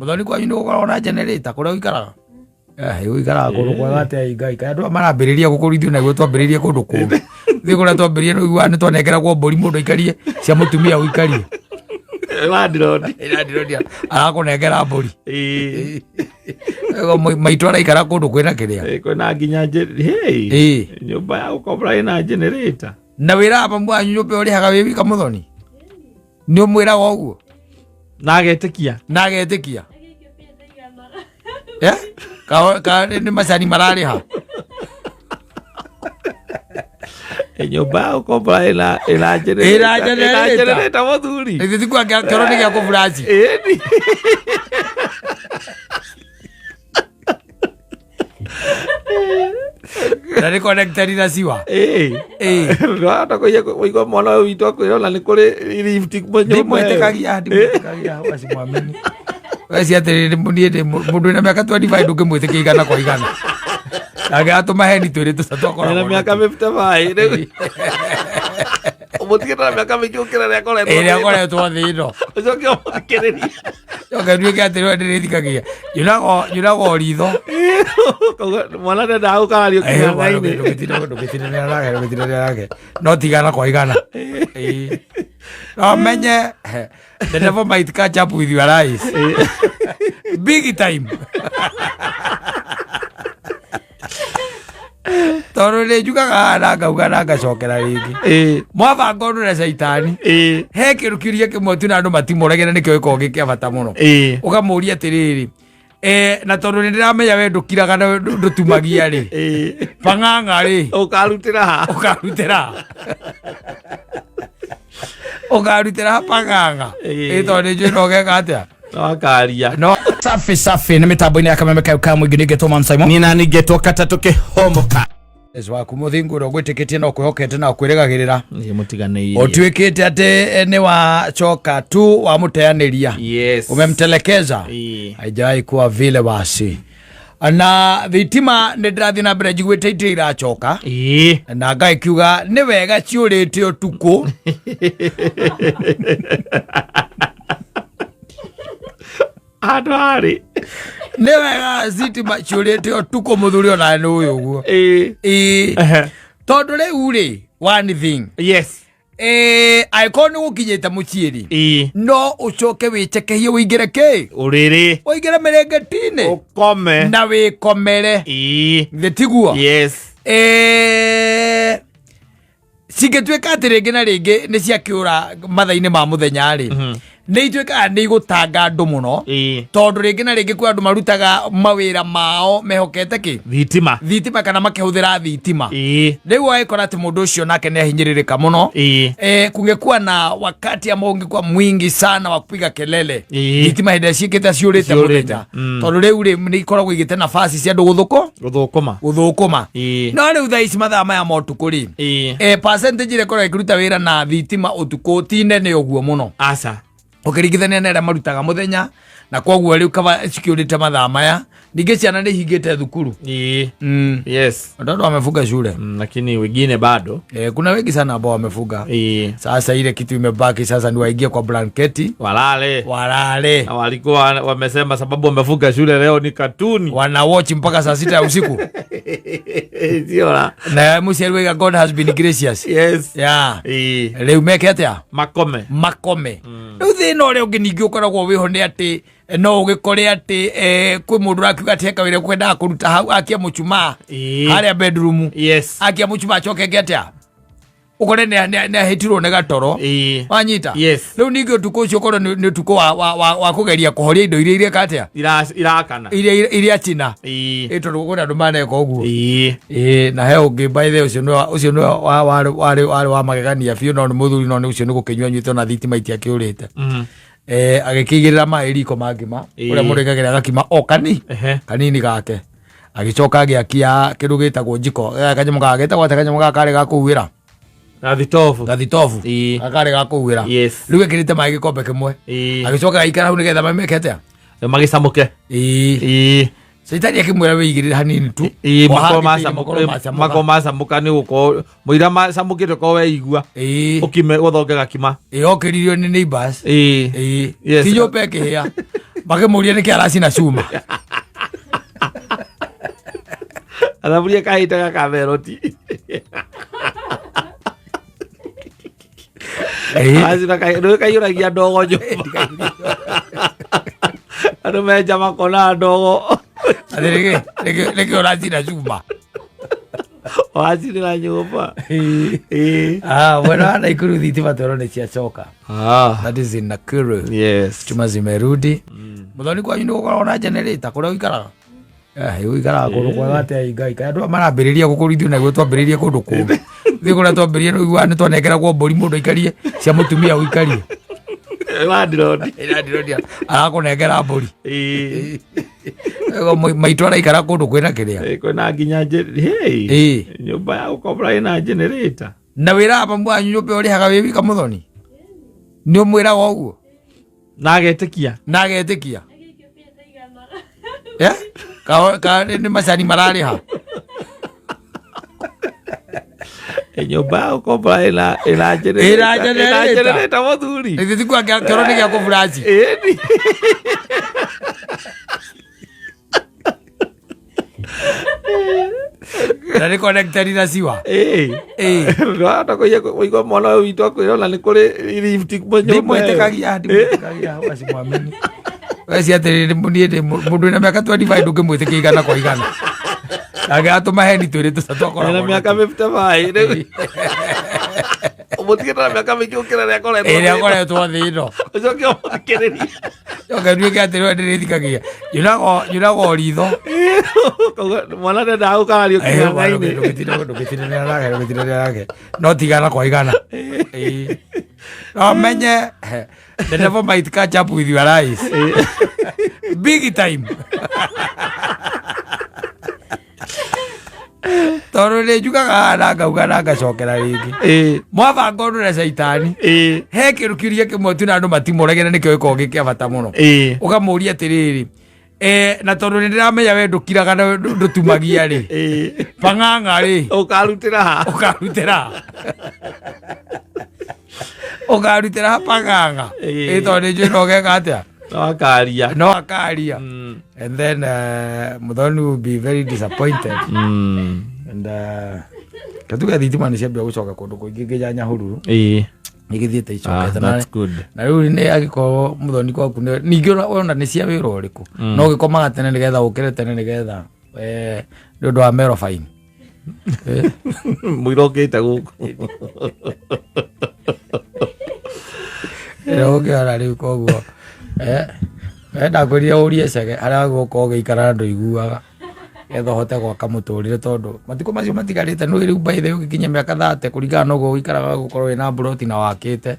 Muthoni kwa nyundo gukora na generator kuria uikaraga uikaraga kundu kwega ate ngai ka andu marambiriria gukurithio na gwe twambiririe kundu kumbe thi kuria twambiririe no igwa ni twanekera kwa mburi mundu ikarie cia mutumia uikarie Landlord arakunengera mburi maitu araikara kundu kwina kiria kwina nginya nyumba ya gukombora ina generator na wira apa mwanyu nyumba urihaga wi wika Muthoni ni umwira woguo nagetikia ka ni macani marariha nyumba ya gukombora ina generator muthuri ithi kwa kero ni gya kuvuraji Nari connectari na siwa. Rata ko igwa mwana witu akwira na nikore lift ndimwetekagia wasimwamini wesi atiriri mundiete mundu na miaka 25 ndukimwitikia igana kwa igana age atuma heni twiri tusatwakora na miaka 55 umutikira na miaka mikukira ria koretwo ria koretwo thino ucoke umutikiriria nduike atirwo ndirithikagia nyunago ritho mwana ndenda gukario kinyangaini ndukitinira nake no tigana kwa igana no menye the devil might catch up with your eyes big time toro le juga na gacokera ringi mwabanga ndu na shaitani he kirukiria kimwe na andu matimoragena nikyo ikogi kia bata muno ukamuria atiriri na tondu ndiramenya we ndukiraga na ndutumagia ri panganga ri ukarutira panganga tondu njino geka atia wakaria no safi na mitambo-ini ya kamemeka ka mwingi nigetwo Mamsaimo ni na nigetwo katatuke homoka waku muthinguro gwitikitie no kwihokete na kwirigagirira mutiganeirie otwikite ate ni wa choka tu wa muteaniria umemtelekeza haijai kuwa vile basi na thitima ni ndirathi na mbere njiguite itire irachoka na ngai kiuga ni wega ciurite utuku adwari ni wega thitima ciurite utuku muthuri ona ni uyu guo tondu riu ri one thing aikoni gukinyite muciiri no ucoke wicekehie wingire ki uriri wingire mirengetini ukome na wikomere thitiguo cingĩtuĩka atĩ rĩngĩ na rĩngĩ nĩ ciakĩũra mathaa-inĩ ma mũthenya rĩ nĩ ituĩkaga nĩ igũtanga andũ mũno tondũ rĩngĩ na rĩngĩ kwĩ andũ marutaga mawĩra mao mehokete kĩ thitima kana makĩhũthĩra thitima rĩu agĩkora atĩ mũndũ ũcio nake nĩ ahinyĩrĩrĩka mũno kungekuwa na wakati ambao ungekuwa mwingi sana wa kupiga kelele thitima hĩndĩ ciĩkĩte ciũrĩte mũthenya tondũ rĩu rĩ nĩ ikoragwo igĩte nafasi cia andũ gũthũkũma no rĩu thaa ici mathaa maya ma ũtukũ rĩ percentage ĩrĩa ĩkoragwo ĩkĩruta wĩra na thitima ũtukũ ti nene ũguo mũno ukiringithania na aria marutaga muthenya na koguo riu kaba cikiurite mathaa maya ningĩ ciana nĩ ihingĩte thukuru watoto wamefunga shule lakini wengine bado kuna wengi sana ambao wamefunga sasa ile kitu imebaki sasa ni waingie kwa blanketi walale na walikuwa wamesema sababu wamefunga shule leo ni katuni wana watch mpaka saa 6 ya usiku na musieli wega God has been gracious leo meke atia makome rĩu thĩna ũrĩa ũngĩ ningĩ ũkoragwo wĩho nĩ atĩ no ũgĩkore atĩ kwĩ mũndũ rakiuga atĩ heka wĩra kwendaga kũruta hau akia mũcumaa harĩa bedroom akia mũcumaa acoke ngĩatĩa ukore nĩ ahĩtirwo nĩ gatoro wanyita rĩu ningĩ ũtukũ ũcio ũkorwo nĩ ũtukũ wa kũgeria kũhoria indo iria ireka atĩa irakana iria cina tondũ kwĩna andũ maneka ũguo na he ũngĩ by the ũcio nĩ warĩ wa magegania biũ no nĩ mũthuri no nĩ ũcio nĩ gũkĩnyua nyuĩte ona thitima itiakĩũrĩte agĩkĩigĩrĩra maĩ riko mangima ũrĩa mũndũ ekagĩra gakima o kanini gake agĩcoka agĩakia kĩndũ gĩtagwo njiko kanyamũ gaka getagwo atĩ kanyamũ gaka karĩ ga kũhuhĩra gathitobu akarĩ ga kũhuhĩra rĩu ekĩrĩte maĩ gĩkombe kĩmwe agĩcoka agaikara hau nĩgetha mamekete magĩcamũke Saitani akimwera wĩigĩrĩre hanini tu mako macamũka nĩ gũkorwo mũira macamũkĩte ko weigua ũkime gũthonge gakima okĩririo nĩ neighbors ti nyũmba ĩkĩhĩa Makemuria nä kä aracina cuma athaburia kahitaga kameroti acina nä kaiyåragia ndogo nyåmba andå menja makona ndogo nä kä å racina cuma wacinä ra nyåmba mwena wa Naikuru thitima twero nä ciacoka. That is in Nakuru. Chuma zimerudi. Muthoni kwanyu nä gå koragwo na generator kå rä a å ikaraga å ikaraga kå ndå kwega atä ingai ka andå marambä rä ria gå kå rithio naguo twambä rä rie kå ndå kå ngä thä kå rä a twambä rie nä twanengeragwo mbåri må ndå aikarie cia må tumia å ikarie arakå nengera mbåri maitå araikara kå ndå kwä na kä rä a kwä na nginya nyå mba ya gå kombora ä na generator na wä raga mamu wanyu nyå mba å rä haga wä wika må thoni nä å mwä raga å guo na agetä kia nä macani mararä ha nyå mba ya gå kombora ä na generator må thuri ä thiku kä oro nä gä a kå buraci na nä connecteri na ciwa rata kå igua mwana å witå akwä ra na nä kå rä mwätä kagia wacimwameni weci atä rä må ndå wä na mä aka 25 ndå kä mwä tä kä igana kwa igana agä atå maheni twä rä tå ca twakoragwo na mä aka mä bita maä må tigä na mä aka mä kä å kä ra rä ä akoretwo thä ĩno coke å makä rä ria oke nduä ke atä rä ndä rä thikagia njå ritho mwana ndendaga gå karario kĩng'ang'a-inĩ ndå gä tinä no tigana kwa igana no menye the devil might catch up with your eyes big time tondå nä njugaga na ngauga na ngacokera rä ngä mwabanga å ndå na caitani he kä rå kä ria kä mwe tu na andå matimå regere nä kä o gä korwo gä kä abata må no å gamå ria atä rä rä na tondå nä ndä ramenya we ndå kiraga na ndå tumagia rä pang'ang'a rä å karutä ra å karutä ra pang'ang'a tondå nä njå no geka atä a no akaria and then Muthoni will be very disappointed and katuga thitima nä ciambia gå coka kå ndå kå ingä nginya Nyahururu nä gä thiä te icokete na rä u nä agä korwo Muthoni kwaku ningä ona nä cia wä ra å rä kå no gä komaga tene nä getha å kä re tene nä getha nä å ndå wa merobaini må ira å kä te gå kå å ngä ona rä u koguo ndakwä ria å rie cege harä a gå korwo gä ikara na ndå iguaga getha hote gwaka må tå rä re tondå matikå macio matigarä te nä rä u baithe å gä kinya mä aka 30 kå ringana na å guo gå ikaraga gå korwo wä na mburoti na wakä te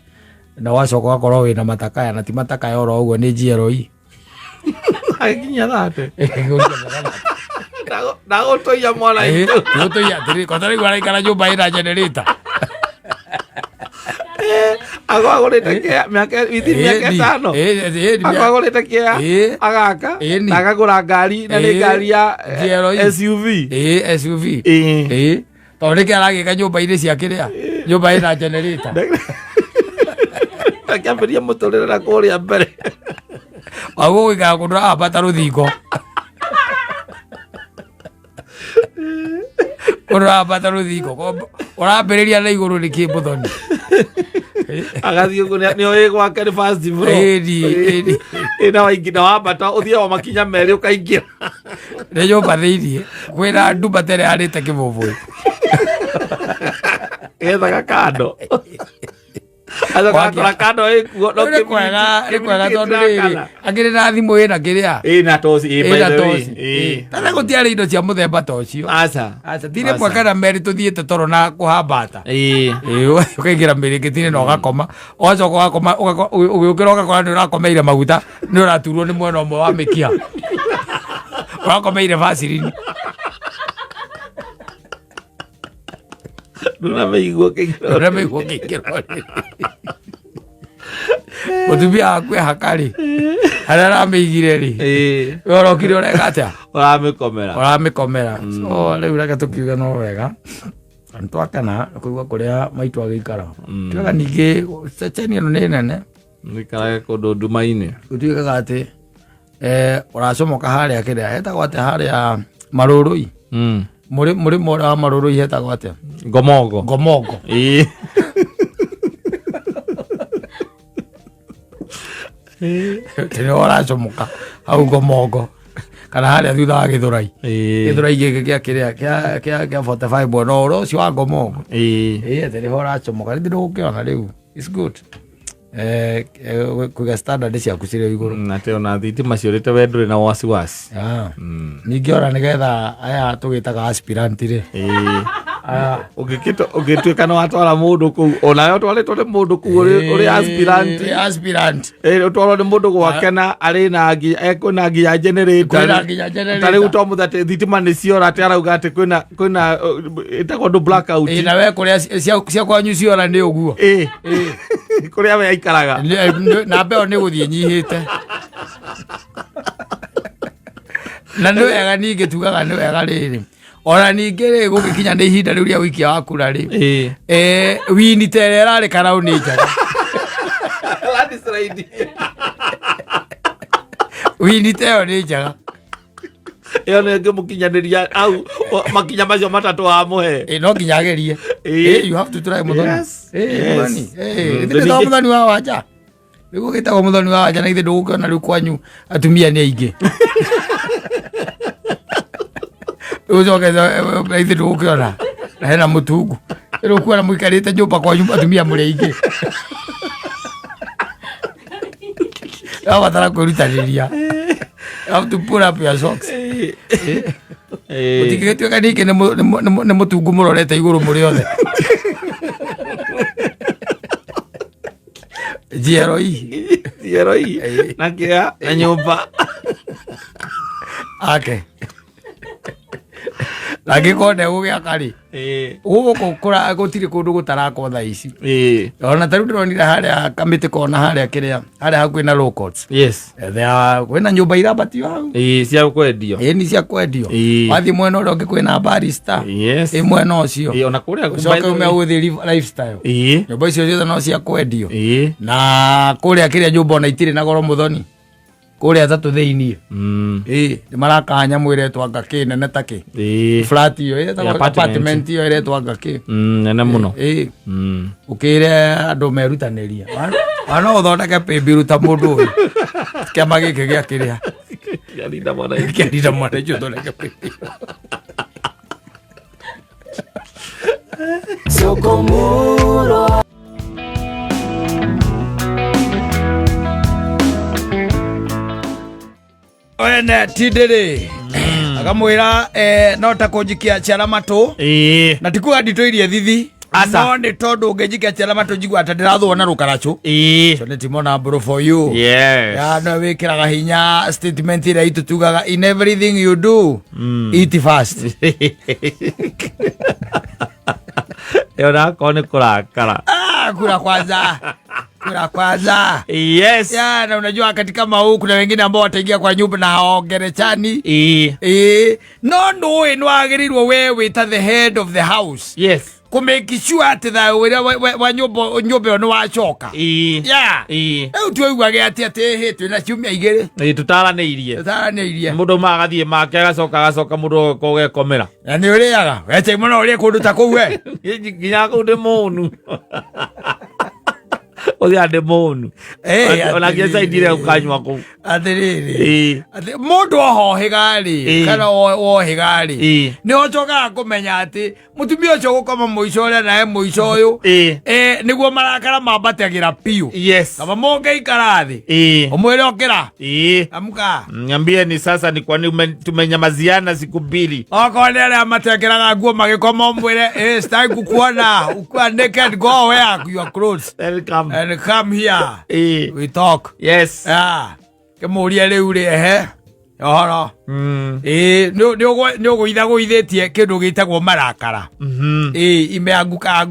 na wacoka gakorwo wä na matakaya na ti matakaya oro å guo nä njiaroi agä kinya 30 ndagå toia mwana gå toia atä rä kotå rä gu araikara nyå mba ä na generator agwagå rä te kä mä aka 5 agwagå rä te kä agaka na agagå ra ngari na nä ngari ya SUV tondå nä kä aragä ka nyå mba inä ciakä rä a nyå mba ä na generator akä ambä ria må tå rä re na kå rä a mbere agå gå ikara kå ndå rabata rå thingo å ndå rabata rå thingo å rambä rä ria na igå rå nä kä Muthoni agathiä gå nä o ä gwake nä na waingä na wambata å thia wa makinya merä å kaingä ra nä nyå mba thä iniä kwä na ndumba tere arä te kä båbåä gethaga kando agakora kando ä kuo nä kwega tondå rä rä angä rä na thimå ä na kä rä a ä na toci tana gå tiarä indo cia må themba ta å cio tirä mwe kana merä tå thiä te toro na kå hambata å kaingä ra mä rä ngä tinä na å gakoma ågacoka ågakoma å gä å kä ra å gakora nä å rakomeire maguta nä å raturwo nä mwena å mwe wa mä kia å rakomeire bacirini ndå mä iguo kä ingä rwo må tumia waku hakarä harä a ramä igire rä we å rokire å rega atä a å ramä komera rä u reke tå kiuge no wega nä twakena kå igua kå rä a maitå agä ikara tuaga ningä ceceni ä no nä nene nä karage kå ndå nduma-inä gå tuä kaga atä Uracomoka haria kiria hetagwo atia haria Marurui. Muri mora Marurui hetagwo atia? Ngomongo. Tene uracomoka hau Ngomongo kana haria thutha wa Githurai. Githurai giki kia kiria kia 45 bona oro cio wa Ngomongo. Tene uracomoka ndio ukiona riu. It's good. Kuga standard cia kucire iguru na te ona thitima ciorite wendure na wasiwasi. Ningi ora nigetha aya tugitaga aspirant ri ugituika no atwara mundu ku ona yo twaritwo ni mundu ku uri aspirant utwaro ni mundu gwakena ari na ngi ekuna ngi ya generator tari uto muthate thitima ni ciora ati arauga ati kwina itako do blackout na we kuria cia kwanyu ciora ni uguo kuria we aikaraga na mbeo ni guthie nyihite na ndio wega ningi tugaga ni wega riri ona ningi ri gugikinya ni ihinda riu ria wiki wa kura ri wini terera ri karau ni njaga wini teo ni njaga yo ne ngimukinyaniria au makinya macio matatu wa muhe no kinyagerie you have to try muthoni muthoni ndio muthoni wa wacha nigo gitagwo muthoni wa wacha na ithe ndugukiona riu kwanyu atumia ni aingi uzoke ithe ndugukiona na hena mutungu riu kuona muikarite nyumba kwanyu atumia muri aingi abatara kurutaniria. You have to pull up your socks. Utikigitio kaniki ne mutungu murorete iguru muri othe. Jeroi na kia na nyumba ake lagi kone ugia kari ugo kura gutiri kundu gutarako tha ici ona taru ndronira haria kamite kona haria kiria haria hakwina locals kwina nyumba irabatio hau cia kwendio ni cia kwendio wathi mwena uria ungi kwina barista mwena ucio ona kuria coke ume uthi lifestyle nyumba icio ciothe no cia kwendio na kuria kiria nyumba ona itiri na goro muthoni kuria tatu thiini ni marakanya mwire twanga kinene take flat iyo ta apartment iyo ire twanga ki nene muno ukire andu merutaniria wana uthondeke pembiru ta mundu kiama giki gia kiria kiarinda mwana icio thondeke pembiru Sokomuro wene tidiri akamwira no ta kunjikia ciara matu na tikuga nditwirie thithi no ni tondu ngejikia ciara matu njigua ata ndirathwo na rukarachu so ni timona bro for you ya no wikiraga hinya statement ira itu tugaga in everything you do eat fast yona kone kurakara kura kwanza yes ya na unajua katika mau kuna wengine ambao wataingia kwa nyumba na haongerechani no no wagirirwo wewe ta the head of the house yes kumeki sure ati tha wa nyumba no wacoka ya tuigwage ati hitwe na ciumia igiri tutaraneirie mundu magathie make agacoka mundu koge komera na ni uriaga weche muno uri kundu ta kuu we nginya kundu munu oya demonu ona kiesa idire ukanywa ku atiriri mundu ohohigari kana wohigari ni ocoka kumenya ati mutumia ucio gukoma muico ria nae muico uyu niguo marakara mambatagira piu yes kama monge ikarathi umwire okira amuka nyambie ni sasa ni kwani tumenyamaziana siku mbili okone ria matekeraga nguo magikoma umwire stai kukuona naked go wear your clothes and come here we talk yes kemuria riu ri ohoro ni uguitha guithetie kindu gitagwo marakara imeanguka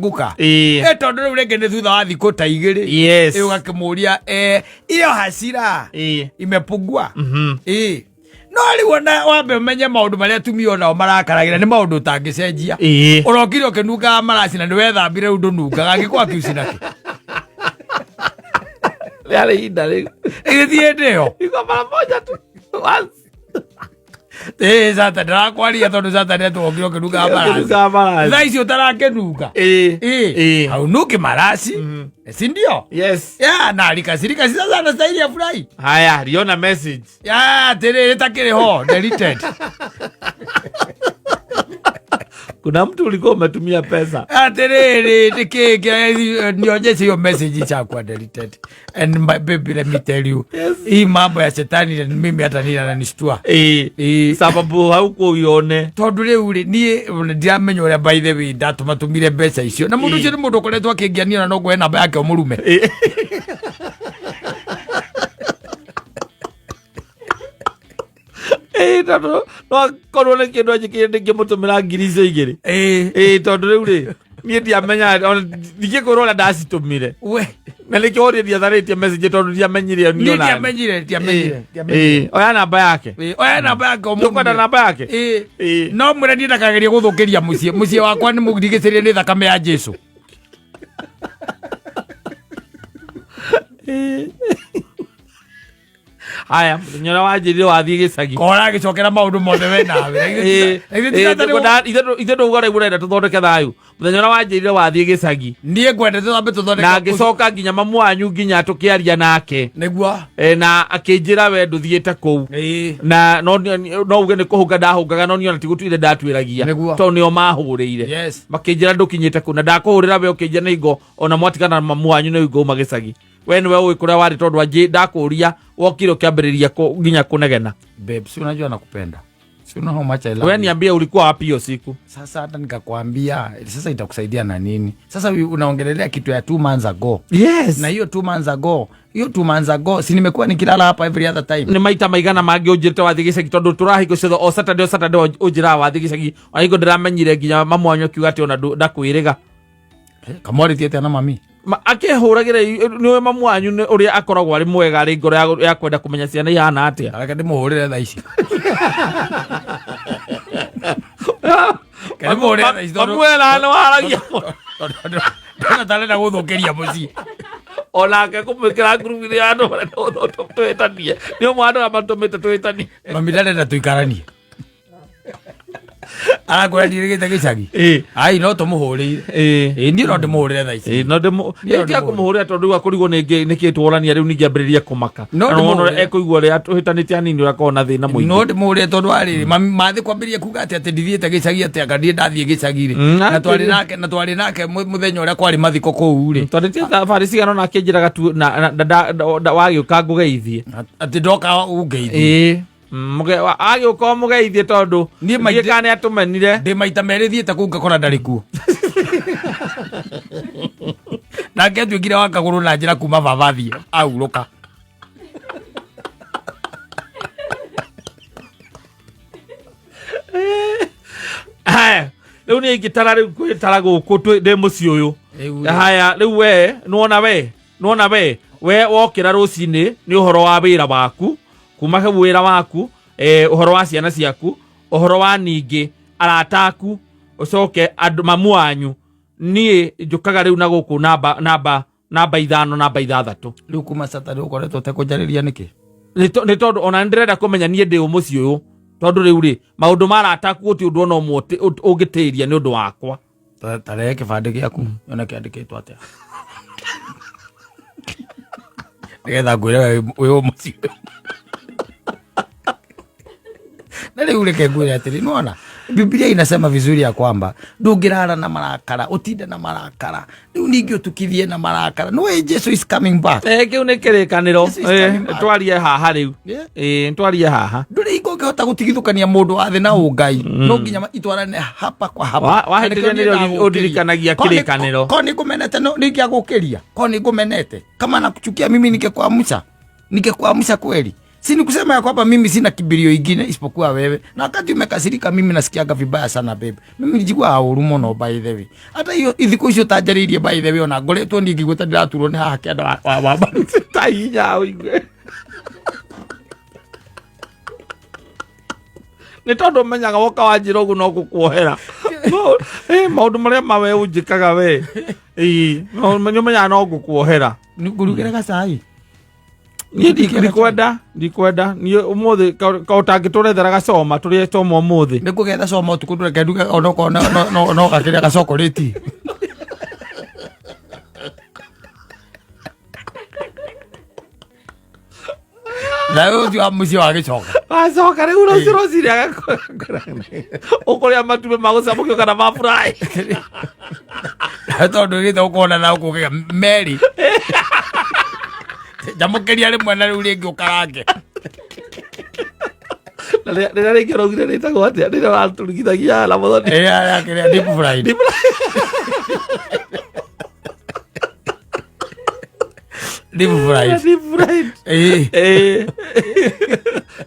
tondu riu ringi ni thutha wa thiku ta igiri ugakimuria iyo hasira imepungua no riu wambe umenye maundu maria tumio nao marakaragira ni maundu utangicenjia urokire ukinungaga maracina ni wethambire riu ndunungaga ngikwa kiucinaki yale inda leo ile ndio iko mara moja tu Zata ndakwaria tondu Zata netwongire ukiruga marasi thaa icio utarakenuga au nuki marasi si ndio? Yes. Ya na alikasirika sasa anastahili afurahi. Haya, liona message. Ya tere takire ho deleted. Kuna mtu ulikuwa umetumia pesa. Tere nionyeshe hiyo message chakwa deleted. And my baby, let me tell you. Yes. Hii mambo ya shetani mimi hata nina nanishtua. Sababu hauko uione. Tondu riu ni ndiamenya uria by the way ndatumatumire mbeca icio. Na mundu ucio ni mundu ukoretwo akingiania na no gwe namba yake umurume. Tondu no korwo nä kä ndå anjä ndä må tå mä ra ngiri icio igä rä tondå rä u rä niä ndiamenya ndingä kå rwo rä a ndacitå mire na nä kä å rä ria tharä tie message tondå ndiamenyire oya namba yake kwenda namba yake no mwä re niä ndakageria gå thå kä ria må ciä wakwa nä må ndigä cä rie nä thakame ya Jesu. Haya, nyora wajirire wathie gicagi. Kora gicokera maundu mothe we nawe. Ithe ndo ugora igurenda tuthondeke thayu. Muthenya wajirire wathie gicagi. Nie ngwende tuthambe tuthondeke. Na ngicoka nginya mamu wanyu nginya tukiaria nake. Niguo. Na akinjira we nduthiete kou. Na no uge ni kuhunga ndahungaga no niona tigutwire ndatwiragia. To nio mahurire. Makinjira ndukinyite ku na ndakuhurira we ukinjira ni ngo ona mwatikana mamu wanyu ni ngo magicagi. We niwe uĩ kuria wari tondu anjĩ ndakuria wokire ukiambiriria nginya kunegena. Babe, si unajua nakupenda. Si una how much I love. Wewe niambie ulikuwa wapi hiyo siku? Sasa hata nikakwambia sasa itakusaidia na nini? Sasa unaongelelea kitu ya 2 months ago. Yes. Na hiyo 2 months ago si nimekuwa nikilala hapa every other time. Ni maita maigana mangi unjirite wathi gicagi tondu turahiko citho o Saturday unjira wathi gicagi. Aigo ndiramenyire nginya mamu wanyu kiuga ati ona ndakwiriga. Kamori tiete na mami. Akihuragire niwe mamu wanyu uria akoragwo ari mwega ari ngoro ya kwenda kumenya ciana ihana atia. Areke ndimuhurire thaa ici. Karimuhurire thaa ici. Amwela no haragia. Ndona tarenda guthukiria mucii. Onake kumwikira ngurubu ya andu twitanie. Nio mwana amatumite twitanie. Mami ndarenda tuikaranie. Agora ndirigite gicagi. Ai no tumuhurire. Ni no ndimuhurire thaa ici. No ndia kumuhurira tondu akurigwo ni kitworania riu ningiambiriria kumaka. No ekuigwa ri atuhitanite anini urakona thina muingi. No ndimuhurire tondu ari mathi kwambiria kuga ati ndithiete gicagi ati akandie ndathie gicagi ri. Na twari nake muthenya uria kwari mathiko kuu ri. Twanditie thabari cigano na kinjiraga tu na wagiuka ngugeithie. Ati ndoka ungeithie. Muge agioka mugeithie tondu ni maikane atumenire ndi maita meri thiete ku ngakora ndari ku na ngetwikire wakaguru na njira kuma vavathie auruka riu ni ngitara riu kwitara guku ndi muci uyu haya riu we nuona we wokira rucini ni uhoro wa wira waku kuma he wira waku uhoro wa ciana ciaku uhoro wa ningi arataku ucoke andu mamu wanyu nie njukaga riu na guku namba 5 namba 6 riu kuma Saturday ukoretwo te kunjariria niki ni tondu ona ndirenda kumenya nie ndi umuci uyu tondu riu ri maundu marataku uti undu ona umwe ungitiria ni undu wakwa tare kibande giaku ona kiandikitwo atia nigetha ngwire we umuci na leo ule kegure atiri unaona Biblia inasema vizuri ya kwamba ndungirara na marakara utinde na marakara riu ningi utukithie na marakara no Jesus is coming back kiu ni kirikaniro twarie haha riu twarie haha nduri ingongehota gutigithukania mundu wa thi na ungai no nginya itwarane hapa kwa hapa wahindire udirikanagia kirikaniro ko ni kumenete no ningi agukiria ko ni kumenete kama nakuchukia mimi ningekuamsha kweli. Sini kusema ya kwamba mimi sina kibirio ingine isipokuwa wewe. Na wakati umekasirika mimi nasikiaga vibaya sana babe. Mimi nijigwa auru muno by the way. Hata hiyo ithiko icio tanjaririe by the way ona ngoretwo ndingigweta ndiraturwo ni haha kianda wa tainya uigwe. Ni tondu menyaga woka wa Njirogu no gukuohera. Maundu maria mawe unjikaga we. No menyaga no gukuohera. Ngurugire gacai. ndikwenda ni umuthi kautangi turethera gacoma turie coma umuthi ni kugetha coma utuku ndureke nduge onoko no gakiria gacokoreti na ucio mucio wa gicoka acoka riu rocirociri agakora ukuria matume magucamukio kana maburai tondu githe ukona na ukugia meri jamukeria rimwe na riu ringi ukarange rĩrĩa rĩngĩ ũraugire rĩtagwo atĩa rĩrĩa waturugithagia la mũthoni yakĩrĩa deep fried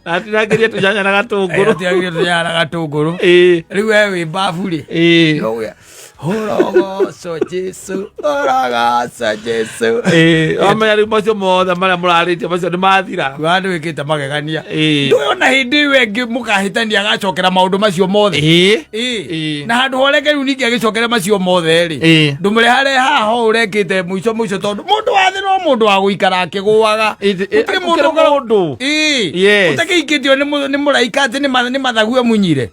na tirageria tũnyanya na gatũngũrũ rĩu we wĩ mbabu rĩ Orogoco Jesu, orogoco Jesu. Amenya rĩu macio mothe marĩa mũrarĩtie macio nĩ mathira. Wandu wĩkĩte magegania. Ndũyona hĩndĩ ĩyo ĩngĩ mũkahĩtania agacokera maũndũ macio mothe. Na handũ horeke rĩu ningĩ agĩcokera macio mothe rĩ. Ndũmũrehareha haha ũrekĩte mũico tondũ mũndũ wa thĩ no mũndũ wa gũikara akĩgũaga. Gũtirĩ mũndũ. Ũtakĩikĩtio nĩ mũraika atĩ nĩ mathagu emunyire.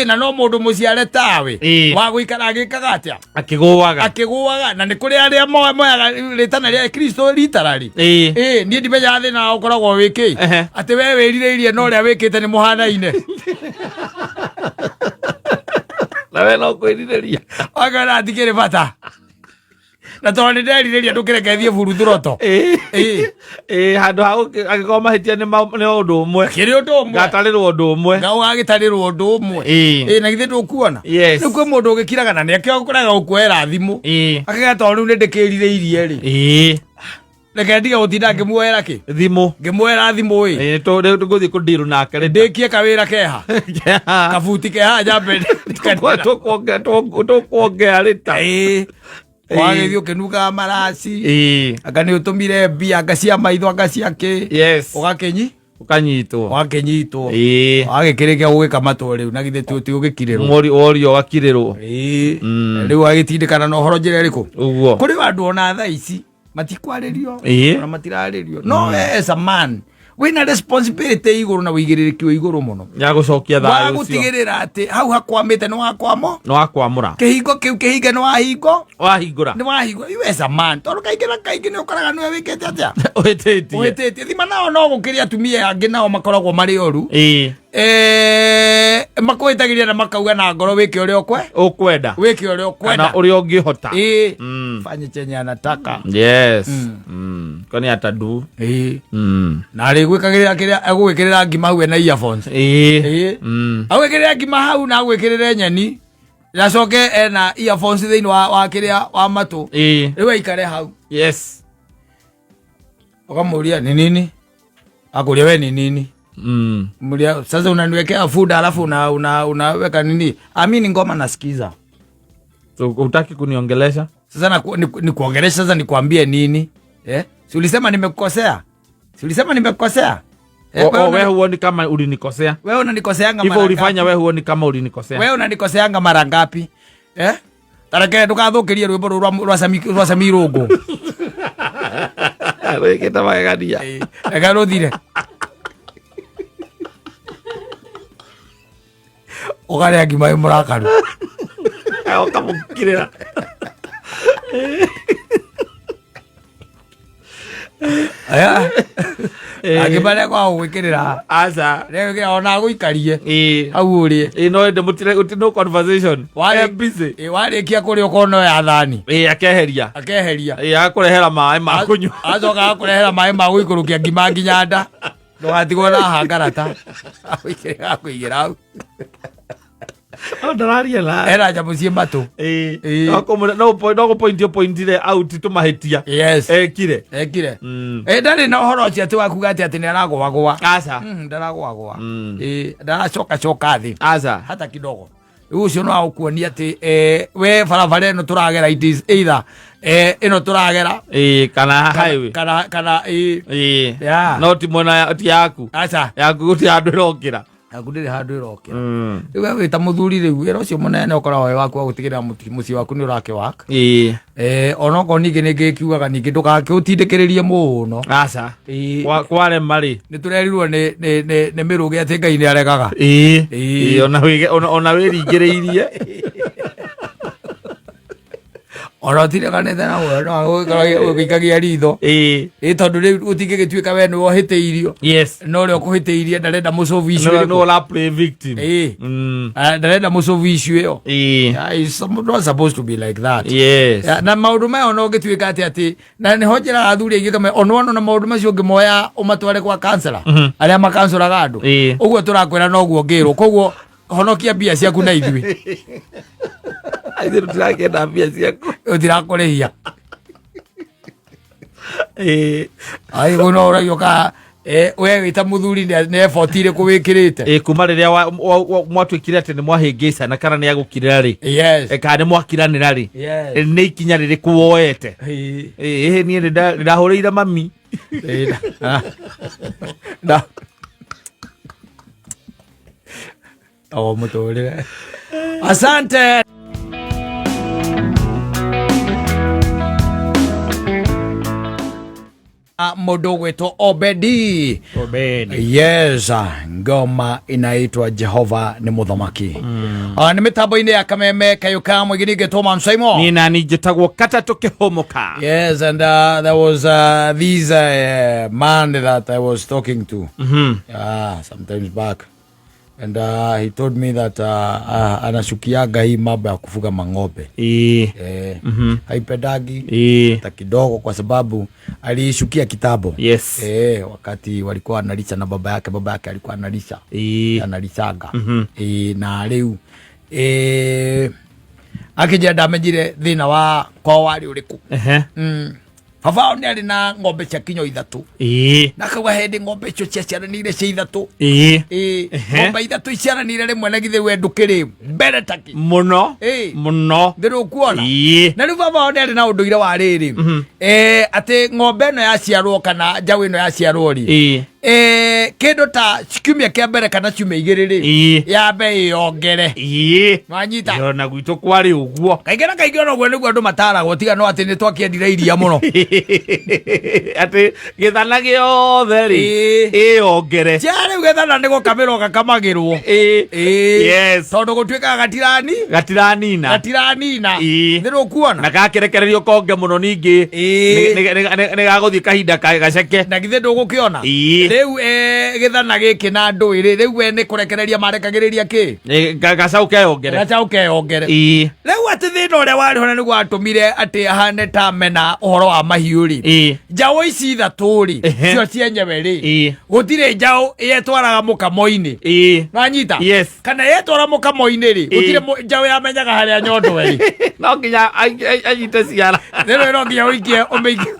Na no mũndũ mũciare tawe wa gũikara agĩkaga akĩgũaga na nĩ kũrĩ arĩa moyaga rĩtana rĩa Kristo ritarari niĩ ndimenyaga thĩna ũkoragwo wĩkĩ atĩ we wĩrirĩirie na ũrĩa wĩkĩte nĩ mũhanaine na we no kwĩrirĩria akona atikĩrĩ bata na tondũ nĩ nderirĩria ndũkĩreke thiĩ buru thũroto handũ ha agĩkorwo mahĩtia nĩ ũndũ ũmwe kĩrĩ ũndũ ũmwe gatarĩrwo ũndũ ũmwe na ũgagĩtarĩrwo ũndũ ũmwe na githĩ ndũkuona rĩu kwĩ mũndũ ũgĩkiraga na nĩakĩo ũkoraga gũkuoera thimũ akĩgata rĩu nĩ ndĩkĩrirĩirie rĩ reke ndige gũtinda ngĩmuoera kĩ thimũ ngĩmuoera thimũ ĩ tũgũthiĩ kũndiru nake ndĩkie kawĩra keha kabuti keha njambe tũkuongea rĩta wagĩthiĩ ũkĩnugaga maraci anga nĩ ũtũmire mbia ngacia maitho ngaciakĩ ũgakĩnyitwo wagĩkĩrĩkia gũgĩka matũ rĩu na githĩ ti ũgĩkirĩrwo worio ũgakirĩrwo rĩu agĩtindĩkana na ũhoro njĩra ĩrĩkũ kũrĩ andũ ona thaa ici matikwarĩrio na matirarĩrio no as a man wĩna responsibility igũrũ na wĩigĩrĩrĩki wa igũrũ mũno ya gũcokia thayũ ũcio gũtigĩrĩra atĩ hau hakwamĩte nĩ wakwamũra kĩhingo kĩu kĩhinge wahingũra you as a man tondũ kaingĩ na kaingĩ nĩ ũkoraga nĩwe wĩkĩte atĩa ũhĩtĩtie thima nao no gũkĩrĩ atumia angĩ nao makoragwo marĩ oru makwĩtagĩria na makauga na ngoro wĩke ũrĩa ũkwenda kana ũrĩa ũngĩhota fanye chenye anataka kwani atadu na rĩgwĩkagĩrĩra kĩrĩa egũgĩkĩrĩra ngima hau ena earphones agwĩkĩrĩra ngima hau na agwĩkĩrĩre nyeni nacoke ena earphones thĩinĩ wa kĩrĩa wa matũ rĩu aikare hau ũkamũria nĩ nini akũria we nĩ nini Mulia sasa unaniwekea food alafu unaweka nini? Amini ngoma nasikiza. So hutaki kuniongelesha? Sasa ni kuongelesha sasa nikwambie nini? Si ulisema nimekukosea? Wewe huoni kama ulinikosea? Wewe unanikoseanga mara ngapi? Hivyo ulifanya wewe huoni kama ulinikosea? Wewe unanikoseanga mara ngapi? Tareke ndukathukirie rwimbo rwa Samirogo. Reketa magania. Ega ruthire. Ũgarĩa ngima ĩ mũrakaru ũkamũkirĩra agĩmarĩa kwa gwĩkĩrĩra aca rĩgĩkĩra ona gũikarie hau ũrĩe no ende mũtire no conversation busy warĩkia kũrĩa ũkorwo ya thani akeheria akũrehera maĩ ma kũnyua acoka akũrehera maĩ ma gũikũrũkia ngima nginya nda ndũgatigwo na hangarata akũigĩra hau ndararia la era jamu cie matũ no gũpointire out tũmahĩtia ekire ndarĩ na ũhoro ũcio atĩ wakuga atĩ nĩ aragũagũa aca ndaragũagũa ndaracoka thĩ aca hata kidogo rĩu ũcio no agũkuonia atĩ we barabara ĩno tũragera it is either ĩno tũragera kana highway kana no ti mwena ti yaku aca yaku gũtirĩ andũ ĩrokĩra Agudire handu irokira riu we ta muthuri riu wira ucio munene ukoragwo we waku gutigira muci waku ni urake waka onoko ningi ningikiugaga ningi ndugakĩũtindĩkĩrĩrie mũno aca kware mari nĩ tũrerirwo nĩ mĩrũgĩ atĩ Ngai nĩ aregaga ona wĩringĩrĩirie ona ũtireganĩte na ũgĩikagia ritho tondũ rĩu ũtingĩgĩtuĩka we nĩ wohĩtĩirio no ũrĩa ũkũhĩtĩirie ndarenda mũcobi icio ndarenda mũcobi icio ĩyo it's not supposed to be like that na maũndũ maya no ũngĩtuĩka atĩ na nĩho njĩraga athuri aingĩ kame ona maũndũ macio ũngĩmoya ũmatware kwa kansela arĩa makansũraga andũ ũguo tũrakwĩra noguo ngĩrwo koguo honokia mbia ciaku na ithuĩ tirakenda mbia ciaku ũtirakũrĩhia aigu no ũragĩũka we wĩta mũthuri nĩ effort irĩkũ wĩkĩrĩte kuma rĩrĩa mwatuĩkire atĩ nĩ mwahĩngĩcana kana nĩ agũkirĩra rĩ kana nĩ mwakiranĩra rĩ nĩ ikinya rĩrĩkũ woete niĩ nĩndahũrĩire mami mũtũrĩre asante mũndũ gwĩtwo Obedi. Yes, ngoma inaitwa Jehova ni Mũthamaki. Nĩ mĩtambo-inĩ ya Kameme Kayuka mwĩgini ngĩtwo Man Simon. Niĩ nani njĩtagwo Katatũ Kĩhũmũka. Yes, and there was this man that I was talking to sometimes back. And he told me that anashukiaga hii mambo ya kufuga mang'ombe. Haipendagi hata kidogo kwa sababu alishukia kitambo. Wakati walikuwa wanalisha na baba yake alikuwa analisha. Analisaga. Na leo akija ndamejire thina wa kwa wali uliku. Baba nĩ arĩ na ng'ombe cia kinyo 3 na kauga hĩndĩ ng'ombe icio ciaciaranĩire cia 3 ng'ombe 3 iciaranĩire rĩmwe na githĩ we ndũkĩrĩ mbere taki mũno ndĩrĩ kuona na rĩu baba nĩ arĩ na ũndũire wa rĩrĩ atĩ ng'ombe ĩno yaciarwo kana njaũ ĩno yaciarwo rĩ kĩndũ ta kiumia kĩa mbere kana ciumia 2 rĩ yambe yongere wanyita na gwitũ kwarĩ ũguo kaingĩ na kaingĩ ona ũguo nĩguo andũ mataragwo tiga no atĩ nĩ twakĩendire iria mũno atĩ gĩthana gĩothe rĩ ĩyongere cia rĩu gĩthana nĩ gũkamĩrwo gakamagĩrwo tondũ gũtuĩkaga gatiranina nĩ rũkuona na gakĩrekererio konge mũno ningĩ nĩ gagũthiĩ kahinda gaceke na githĩ ndũgũkĩona rĩu gĩthana gĩkĩ na ndũĩrĩ rĩu we nĩ kũrekereria marekagĩrĩria kĩ gacaũ keyongere rĩu atĩ thĩna ũrĩa warĩ hona nĩguo atũmire atĩ ahane ta mena ũhoro wa mahiũ rĩ njaũ ici 3 rĩ cio cienyewe rĩ gũtirĩ njaũ yetwaraga mũkamo-inĩ wanyita kana yetwara mũkamo-inĩ rĩ gũtirĩ njaũ yamenyaga harĩa nyondo rĩ no nginya anyite ciara rĩu no nginya ũikie ũmĩikie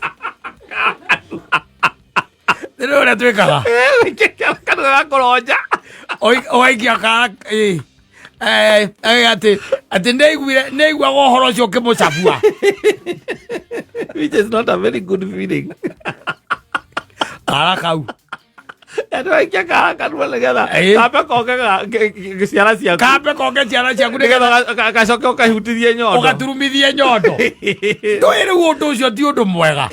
rĩu ũrĩa twĩkaga kanua gakũronja ũgaikia kara atĩ nĩiguaga ũhoro ũcio ũkĩmũcabua which is not a very good feeling kara kau Nĩwaikia kanua nĩgetha kambe konge ciara ciaku nĩgetha gacoke ũkahutithie nyondo ũgaturumithie nyondo ndũĩ rĩu ũndũ ũcio ti ũndũ mwega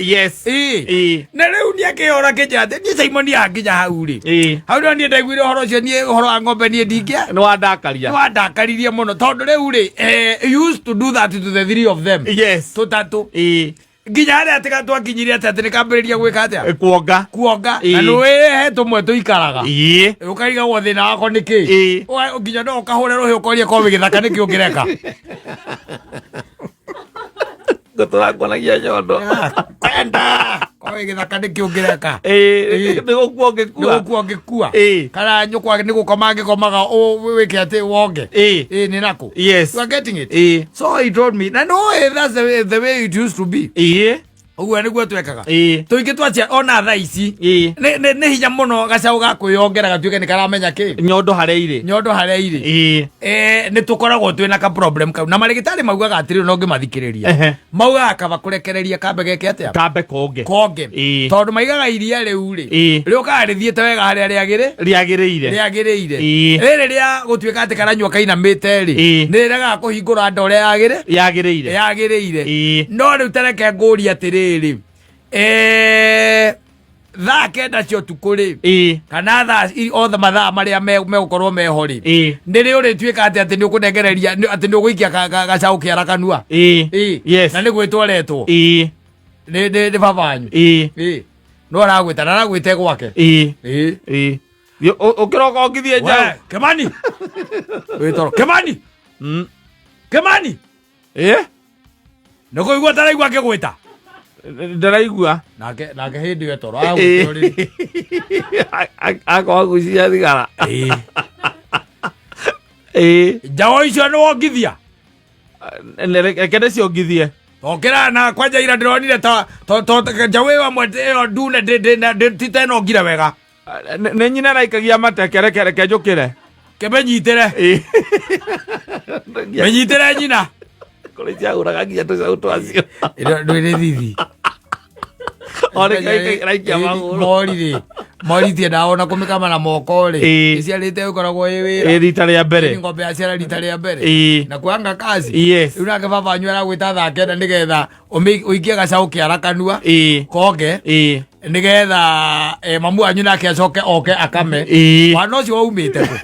na rĩu nĩakĩhora kĩnjĩra atĩ niĩ Simon yanginya hau rĩ hau nĩo niĩ ndaiguire ũhoro ũcio niĩ ũhoro wa ng'ombe niĩ ndingĩa nĩwandakaririe mũno tondũ rĩu rĩ used to do that to the 3 of them tũtatũ nginya harĩa atĩ twakinyire atĩ nĩkambĩrĩria gwĩka atĩa kuonga na nĩwĩhe tũmwe tũikaraga ũkarigagwo thĩna wako nĩkĩ nginya no ũkahũre rũhĩ ũkorie kowe gĩthaka nĩkĩ ũngĩreka ngũtũrakuonagia nyondo kowe gĩthaka nĩkĩ ũngĩreka nĩgũkua ũngĩkua kana nyũkwa nĩgũkoma angĩkomaga wĩke atĩ wonge nĩ nakũ you are getting it so he told me na no that's the way it used to be Uguo niguo twekaga tuingi twacia ona thaa ici ni hinya muno gacaũ gakwĩyongera gatuĩke nĩ karamenya kĩ nyondo harĩa irĩ nĩ tũkoragwo twĩna ka problem kau na marĩgĩtarĩ maugaga atĩrĩ no ngĩmathikĩrĩria maugaga kaba kũrekereria kambe geke atĩa kambe konge tondũ maigaga iria rĩu rĩ rĩũkaga rĩthiĩte wega harĩa rĩagĩrĩire rĩrĩ rĩa gũtuĩka atĩ karanyua kainamĩte rĩ nĩ rĩregaga kũhingũra nda ũrĩa yagĩrĩire no rĩu tareke ngũria atĩrĩ thaa kenda cia ũtukũ rĩ kana thaa othe mathaa marĩa megũkorwo meho rĩ nĩ rĩ ũrĩtuĩka atĩ nĩ ũkũnengereria atĩ nĩ ũgũikia gacaũ kĩara kanua na nĩ gwĩtworetwo nĩ baba wanyu no aragwĩta na aragwĩte gwake ũkĩroka ũngithie njaũ Kĩmani wĩtoro Kĩmani nĩ kũigua taraigua akĩgwĩta ndaraigua nake hĩndĩ ĩyo toro akorwo gucia thigara njaũ icio nĩ wongithia reke nĩciongithie okĩra na kwanja ira ndĩronire njaũ ĩyo amwe ĩyo ndune titenongire wega nĩ nyina raikagia mateke reke njũkĩre menyitĩre nyina kũrĩ ciagũraga nginya tũcaũ twacio ndwĩrĩ thithi mori tie ndaona kũmĩkama na moko rĩ iciarĩte ũkoragwo ĩ wĩra rita rĩa mbere ng'ombe yaciara rita rĩa mbere na kuanga kazi rĩu nake baba wanyu aragwĩta thaa kenda nĩgetha ũikie gacaũ kĩara kanua konge nĩgetha mamu wanyu nake acoke oke akame wana ũcio waumĩte kũ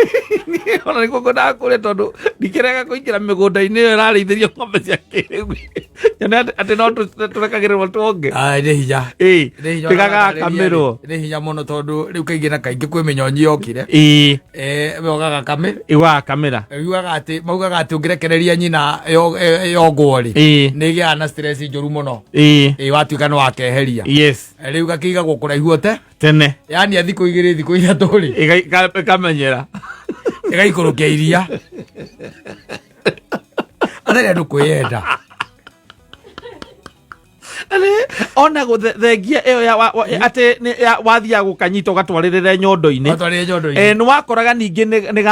ona nĩguo ngwendaga kũrĩa tondũ ndikĩrega kũingĩra mĩgũnda-inĩ ĩyo ĩrarĩithĩrio ng'ombe cia kĩrĩu nyone atĩ no tũrekagĩrĩrwo twonge nĩ hinya tĩgagakamĩrwo nĩ hinya mũno tondũ rĩu kaingĩ na kaingĩ kwĩ mĩnyonyi yokire mogaga kamĩ wagakamĩra maugaga atĩ ũngĩrekereria nyina yongwo rĩ nĩ ĩgĩaga na stress njũru mũno watuĩka nĩ wakeheria rĩu gakĩigagwo kũraihu te tene yani thikũ igĩrĩ thikũ ithatũ rĩ ĩkamenyera ĩgaikũrũkia iria atharĩ andũ kwĩyenda ona gũthengia ĩyo atĩ wathiaga gũkanyita ũgatwarĩrĩre nyondo-inĩ nĩ wakoraga ningĩ nĩ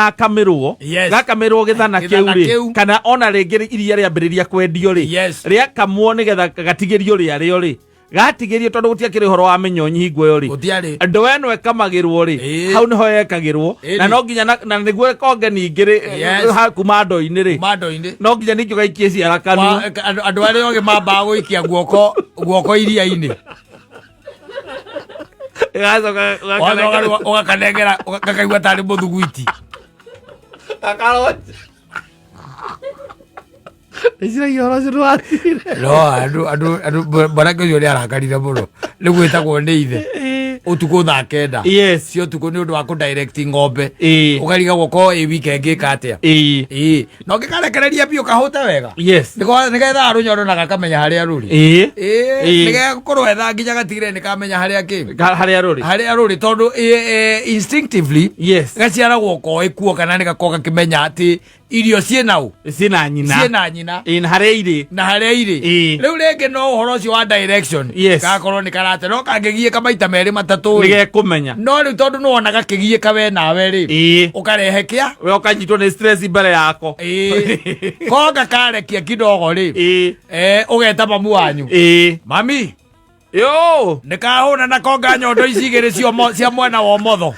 gakamĩrwo gĩthana kĩu rĩ kana ona rĩngĩ iria rĩambĩrĩria kwendio rĩ rĩakamwo nĩgetha gatigĩrio rĩarĩo rĩ gatigĩrio tondũ gũtiakĩrĩ ũhoro wa mĩnyonyi hingo ĩyo rĩ andũ eno ekamagĩrwo rĩ hau nĩho yekagĩrwo na no nginya na nĩguo konge ningĩ rĩ kuma ndo-inĩ rĩ no nginya ningĩ ũgaikie ciara kanua andũ arĩa ogĩ mambaga gũikia guoko iria-inĩ ũgakanengera gakaigua tarĩ mũthugwiti andũ mwanake ũcio nĩ arakarire mũno nĩ gwĩtagwo nĩ ithe ũtukũ thaa kenda cio ũtukũ nĩ ũndũ wa kũ-direct ng'ombe ũkariga guoko ĩ wike ngĩka atĩa na ũngĩkarekereria biũ kahũte wega nĩgetha rũnyondo na gakamenya harĩa rũrĩ nĩgetha gũkorwo etha nginya gatigire nĩ kamenya harĩa rũrĩ tondũ instinctively gaciaragwo ko ĩkuo kana nĩ gakorwo gakĩmenya atĩ irio ciĩna nyina na harĩa irĩ rĩu rĩngĩ no ũhoro ũcio wa direction gakorwo nĩ karate no kangĩgiĩka maita merĩ matatũ nĩgekũmenya no rĩu tondũ nĩwona gakĩgiĩka we nawe rĩ ũkarehe kĩa we ũkanyitwo nĩ stress mbere yako konga karekia kidogo rĩ ũgeta mamu wanyu mami nĩ kahũna na konga nyondo ici igĩrĩ cia mwena wa ũmotho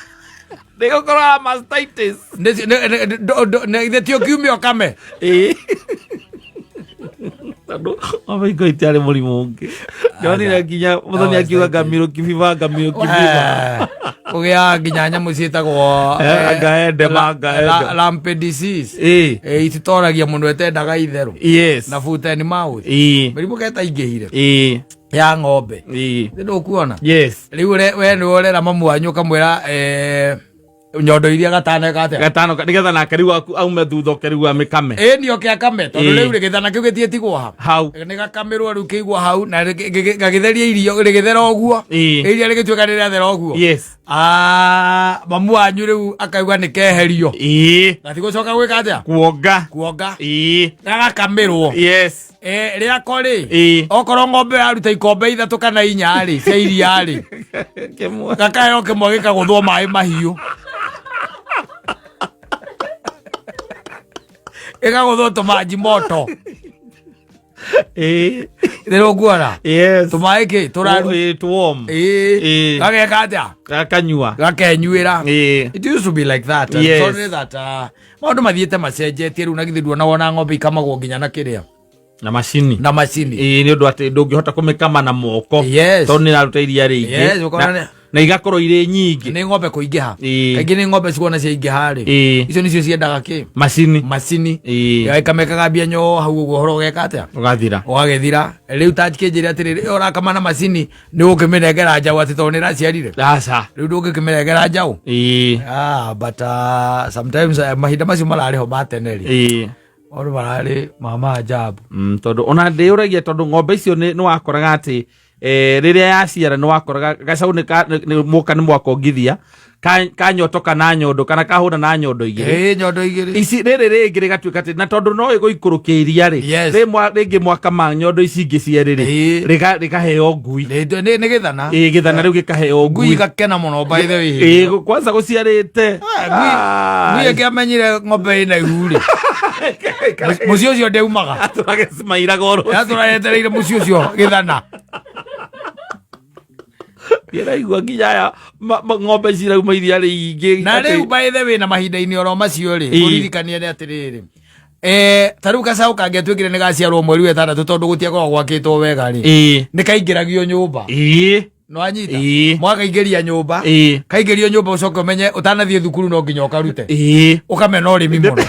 nĩgũkorwo mastitis ithe ti ũkiumia ũkame tondũ amaingo itiarĩ mũrimũ ũngĩ ndonire nginya mũthoni akiuga ngamiro kibiba kũgĩa nginya nyamũ ciĩtagwo rampant disease ititoragia mũno etendaga itherũ na foot and mouth mĩrimũ keta ingĩhire ya ng'ombe ndũkuona rĩu we nĩ worera mamu wanyu ũkamwĩra nyondo iria gatano nigetha nake riu aume thutha keriu amikame nio kia kame tondu riu rigithana kiu gitietigwo hau ni gakamirwo riu kiigwo hau na gagitheria irio rigithera oguo iria rigituika rirathera oguo mamu wanyu riu akauga nikeherio gatigucoka gwika atia kuonga na gakamirwo ria kori okorwo ng'ombe yaruta ikombe ithatu kana inya ri cia iria ri gakaheo kimwe gikaguthwo mai mahiu ikaguthwo tumanji moto rero guara tumai ki turaru tuom gageka atia gakenyuira it used to be like that so that maundu mathiete macenjetie riu na githirwo na wona ng'ombe ikamagwo nginya na kiria na macini ni undu ati ndungihota kumikama na moko tondu ni raruta iria ringi na igakorwo ire nyingi ni ng'ombe kuingiha kaingi ni ng'ombe cikuona cia ingiha ri icio nicio ciendaga ki macini ikamekaga mbia nyo hau uguo horo geka atia ugagithira riu takienjire atiriri urakama na macini ni ukiminengera njau ati tondu niraciarire riu ndungikiminengera njau but sometimes mahinda macio marariho mateneri oru barari mama ajabu tondu ona ndiuragia tondu ng'ombe icio ni wakoraga ati riria yaciara ni wakoraga gacau ni muka ni mwakongithia kanyotoka na nyondo kana kahuna na nyondo igiri nyondo igiri ici riri ringi rigatuika ati na tondu no iguikurukia iria ri ringi mwaka ma nyondo ici ingi cierĩ ri rikaheo ngui ni githana githana riu gikaheo ngui igakena muno by the way kwanza guciarite ngui ikiamenyire ng'ombe ina ihuri mucio ucio ndeumaga aturagesmairaga oro aturayetereire mucio ucio githana iraigua nginya aya ng'ombe cirauma iria riingi na riu by the way na mahinda-ini oro macio ri kuririkania ni atiriri tariu gacaũ kangetwikire ni gaciarwo mweri wa 6 tondu gutiakorwo gwakitwo wega ri ni kaingiragio nyumba no anyita mwakaingĩria nyumba kaingĩrio nyumba ucoke umenye utanathie thukuru no nginya ukarute ukamena urimi muno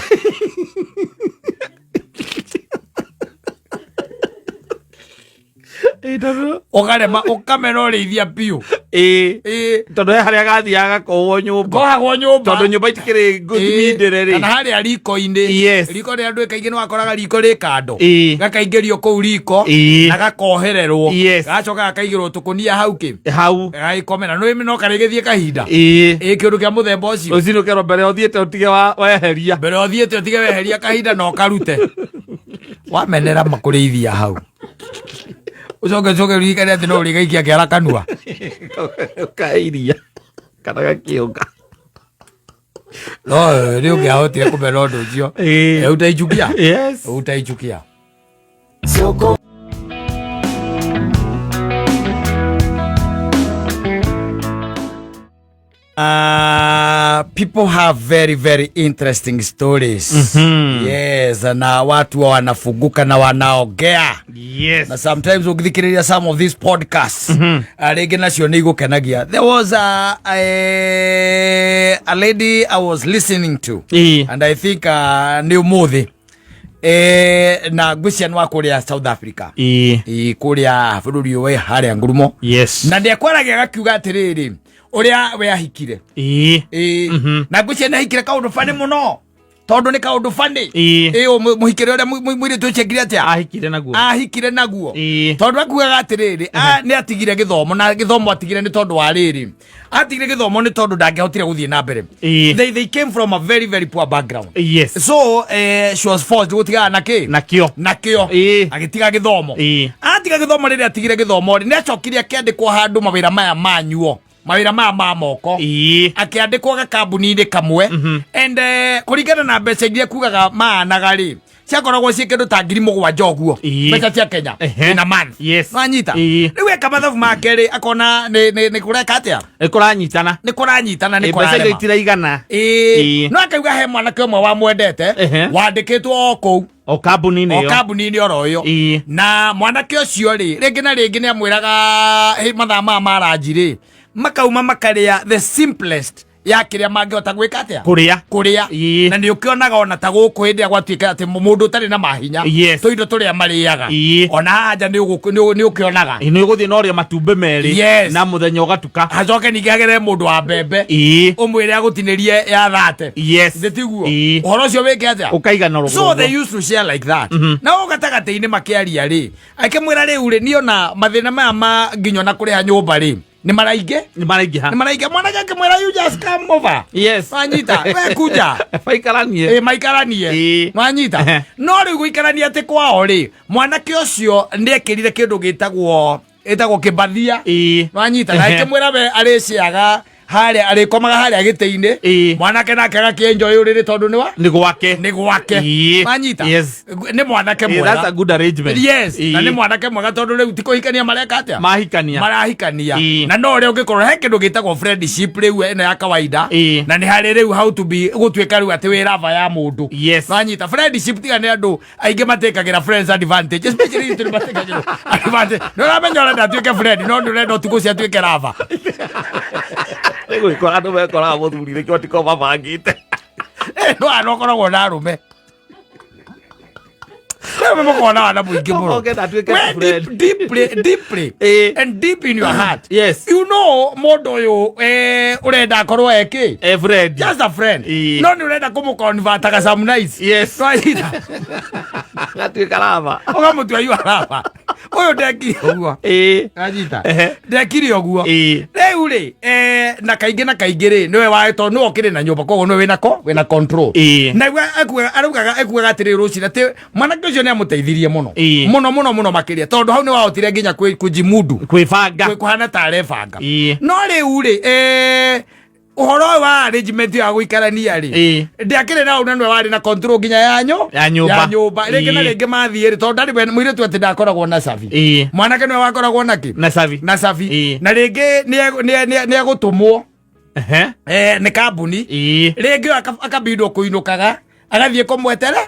ukarema ukamena urithia piu tondu haria gathiaga gakohwo nyumba tondu nyumba itikiri mindire ri kana haria riko-ini riko ria andu kaingĩ ni wakoraga riko ri kando gakaingĩrio kũu riko na gakohererwo gacoka gakaigĩrwo tukunia hau gagĩkomera no karĩgĩthiĩ kahinda kĩũndũ kĩa mũthemba ũcio rũcinĩ ũkerwo mbere ũthiĩte ũtige weheria kahinda no karute wamenera makũrĩithia hau ucoke ririkane ati no urigaikia kiara kanua kairia kana gakiunga no riu ngiahotire kumena undu ucio utaichukia people have very very interesting stories. Yes, na watu wanafunguka na wanaongea. Yes. Na sometimes ukithikiriria some of these podcasts rege nacio ni igukenagia. There was a lady I was listening to and I think ni umuthi na gwician wa kuria South Africa kuria bururi we haria ngurumo. Yes. Na ndiakwaragia gakiuga atiriri uria we ahikire na gwician ahikire kaundu fani muno tondu ni kaundu fani muhikire uria mwiri tuchekire atia ahikire naguo tondu akugaga atiriri ni atigire githomo na githomo atigire ni tondu wa riri atigire githomo ni tondu ndangehotire guthie na mbere. They came from a very very poor background. Yes. So she was forced gutiga nakio agitiga githomo atiga githomo riri atigire githomo ni acokire akiandikwo handu mawira maya manyuo mawira maya ma moko akiandikwo ga kambuni-ini kamwe and kuringana na mbeca iria kugaga maanaga ri ciakoragwo ci kindu ta 7,000 uguo mbeca cia Kenya ina month. Wanyita riu eka mathabu make ri akona ni kureka atia ni kuranyitana ni kurarema mbeca itiraigana no akauga he mwanake umwe wa mwendete wandikitwo o kambuni-ini oro yo na mwanake ucio ri ringi na ringi ni amwiraga mathaa ma maranji ri makauma makaria the simplest ya kiria mangihota gwika atia kuria na ni ukionaga ona ta guku hindi agwatuika ati mundu utari na mahinya to indo turia mariaga ona haja ni ukionaga ni uguthie no ria matumbe meri na muthenya ugatuka hacoke ningi hagere mundu wa mbembe umwire agutinirie ya thate ndetiguo uhoro ucio wike atia ukaigana rogo so they used to share like that na ugatagati-ini makiaria ri akimwira riu ri niona mathina maya ma nginyo na kuriha nyumba ri ni maraingi mwanake akimwira you just come over wanyita we kuja maikaranie wanyita no riu guikarania ati kwao ri mwanake ucio niekirire kindu gitagwo kibathia wanyita na akimwira we ariciaga haria arikomaga haria gite-ini mwanake nake agakienjoy uriri tondu ni gwake wanyita ni mwanake mwega that's a good arrangement na ni mwanake mwega tondu riu tikuhikania mareka atia marahikania na no ri ungikorwo he kindu gitagwo friendship riu ene ya kawaida na ni hari riu how to be gutwika riu ati wirava ya mundu wanyita friendship tiga ni andu aingi matekagira friends advantage especially you matekagira advantage no ramenya ora ndatuike friend no ndurenda utugucia atuike rava Ego ikora ndo mekora muthuri ri kyo tiko mabangite no anokoragwo na arume Mekona na muingi muno deeply and deep in your heart you know mundu uyu urenda akorwo eki friend just a friend no ni urenda kumuconvert aga some nice gatwika rava ugamutua yu rava uyu ndekire uguo ajita ndekire uguo riu ri na kaingi ri niwe waito no okire na nyumba kogo niwe wina control na arugaga ekuaga atiri rucira ati mwanake ucio ni amuteithirie muno makiria tondu hau ni wahotire nginya kujimudu kwibanga kuhana tarebanga no riu ri uhoro wa arrangement ya guikarania ri ndiakire na unanwe wari na control nginya ya nyumba rege na rege mathie ri tondu ndari mwire tu ati ndakoragwo na savi mwanake niwe wakoragwo naki na savi na rege ni agutumwo ni kambuni rege akabindwo kuinukaga agathie kumweterera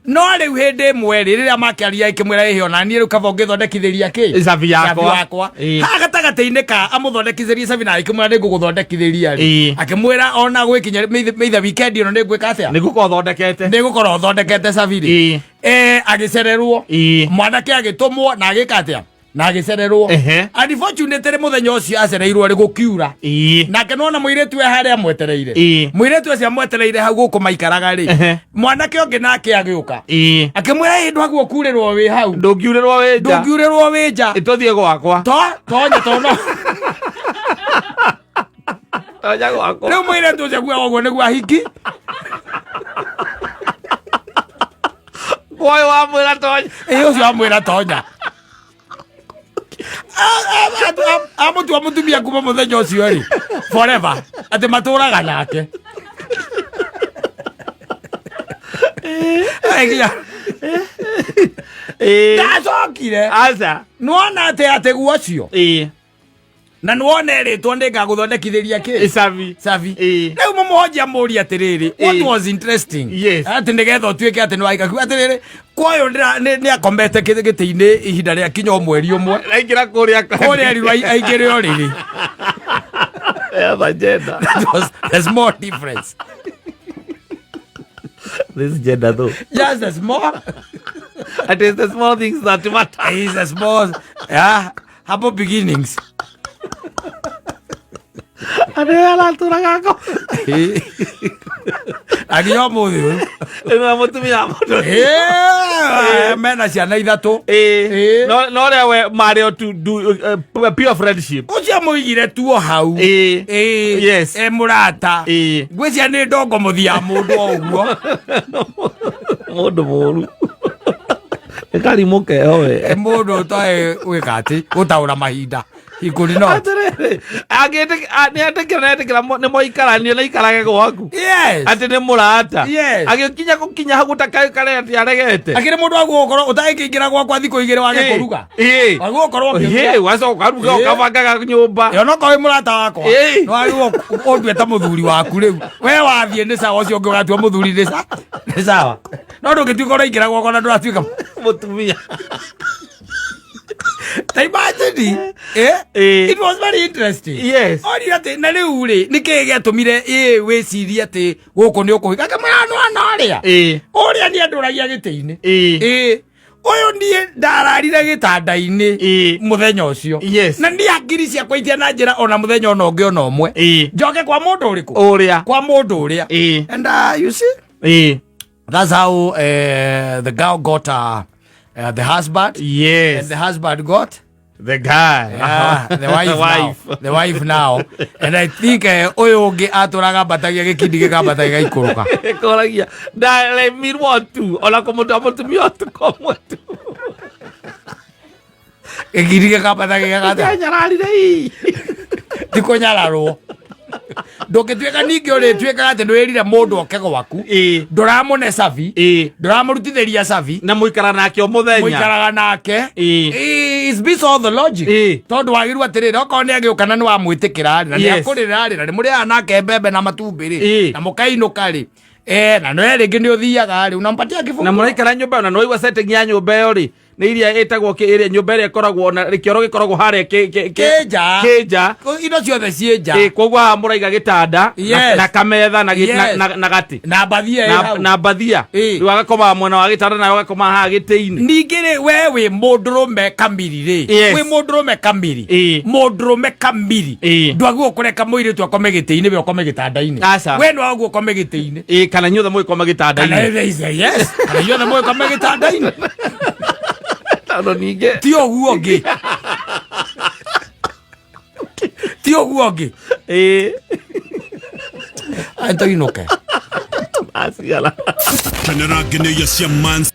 no riu hindi imwe riria makiaria ikimwira ihi ona ni riu kaba ungithondekithiria ki savi yakwa hagatagati-ini ka amuthondekithirie savi na ikimwira ni nguguthondekithiria ri akimwira ona gwikinya meitha weekend ino ni ngwika atia ni gukorwo thondekete savi ri agicererwo mwanake agitumwo na agika atia na agicererwo unfortunately muthenya ucio acereirwo ri gukiura nake nona muiretu we haria mwetereire muiretu ucio mwetereire hau guku maikaraga ri mwanake ongi nake agiuka akimwira hindu haguo kurirwo wi hau ndungiurirwo wi nja ituthie gwakwa tonya tono tonya gwakwa riu muiretu ucio guo oguo niguo ahiki Boy wamwira tonya ucio amwira tonya amutua mutumia kuma muthenya ucio ri forever ati maturaga nake ndacokire nuona ati guocio na nuone ritwo ndingaguthondekithiria ki savi riu mumuhojia muria atiriri what was interesting ati nigetha utuike ati ni waikaku atiriri kwayo ni akombete giti-ini ihinda ria kinya mweri umwe aingira kuria riu aingire o riri there's more difference this gender though yes there's more it is the small things that matter is the small humble beginnings Adela turagako. Agio muthi. Ena mutumia modo. Mena ciana ithatu. No we Mario to do pure friendship. Ucia muigire tuo hau. Yes. Murata. Gwecia ni ndongo muthia mundu oguo. Mundu moru. Ekari muke owe. Mundu tae wikati utaura mahinda. Ikuri no. Agete ne moikarania na ikarage gwaku. Yes. Ati ne murata. Yes. Agikinya gukinya hagutaka kare ati aregete. Akire mundu agukorwo utaingira gwakwa thiko igire wage kuruga. Agukorwo wacoka ruga ukabanga nyumba. Yo no kowe murata wakwa. No ayo ondueta muthuri waku riu. We wathie ni sawa ucio ungatua muthuri ni sawa. No ndungituika uraingira gwakwa na nduratuika mutumia. Imagine, it was very interesting. Yes. Ori ate na riu ri nike getumire we ciria ate guku ni ukuhika kamara no aria. Oria ni anduragia gite-ini. Oyo nie ndararire gitanda-ini muthenya ucio. Na ndi akiri cia kwaitia na njira ona muthenya ona ungi ona umwe. Njoke kwa mundu uriku. Kwa mundu uria. And you see? That's how the girl got the husband. Yes. And the husband got the guy. Yeah, the wife. The wife now. And I think oyo ungi aturaga batagia gikindi gikambatagia ikuruka. Koragia. Da le mirwatu. Ola komutu amutumia tu komutu. Gikindi gikambatagia gata. Nyararire. Tiko nyararwo. Ndũngĩtuĩka ningĩ ũrĩtuĩkaga atĩ nĩwĩrire mũndũ oke gwaku ndũramũne cabi ndũramũrutithĩria cabi na mũikara nake o mũthenya mũikaraga nake is based on the logic tondũ wagĩrĩirwo atĩrĩrĩ okorwo nĩ agĩũka na nĩwamwĩtĩkĩra na nĩakũrĩra nĩ mũrĩaga nake mbembe na matumbĩ na mũkainũka na no rĩngĩ nĩ ũthiaga unampatia kifungu na mũraikara nyũmba na nĩwaigua setting ya nyũmba ĩyo nĩ iria ĩtagwo ĩrĩa nyũmba ĩrĩa ĩkoragwo na kĩoro gĩkoragwo harĩa kĩnja indo ciothe ciĩ nja koguo haha mũraiga gĩtanda na kametha na gatĩ na mbathia rĩu agakomaga mwena wa gĩtanda nawe ũgakoma haha gĩtĩ-inĩ ningĩ rĩ we wĩ mũndũrũme kamiri wĩ mũndũrũme kamiri ndwagĩrĩirwo kũreka mũirĩtu akome gĩtĩ-inĩ we ũkome gĩtanda-inĩ we nĩwagwo ũkome gĩtĩ-inĩ kana inyuothe mũgĩkoma gĩtanda-inĩ kana inyuothe mũgĩkome gĩtanda-inĩ no ningĩ ti ũguo ngĩ ti ũguo ngĩ anto inuke Kenera gene ya siaman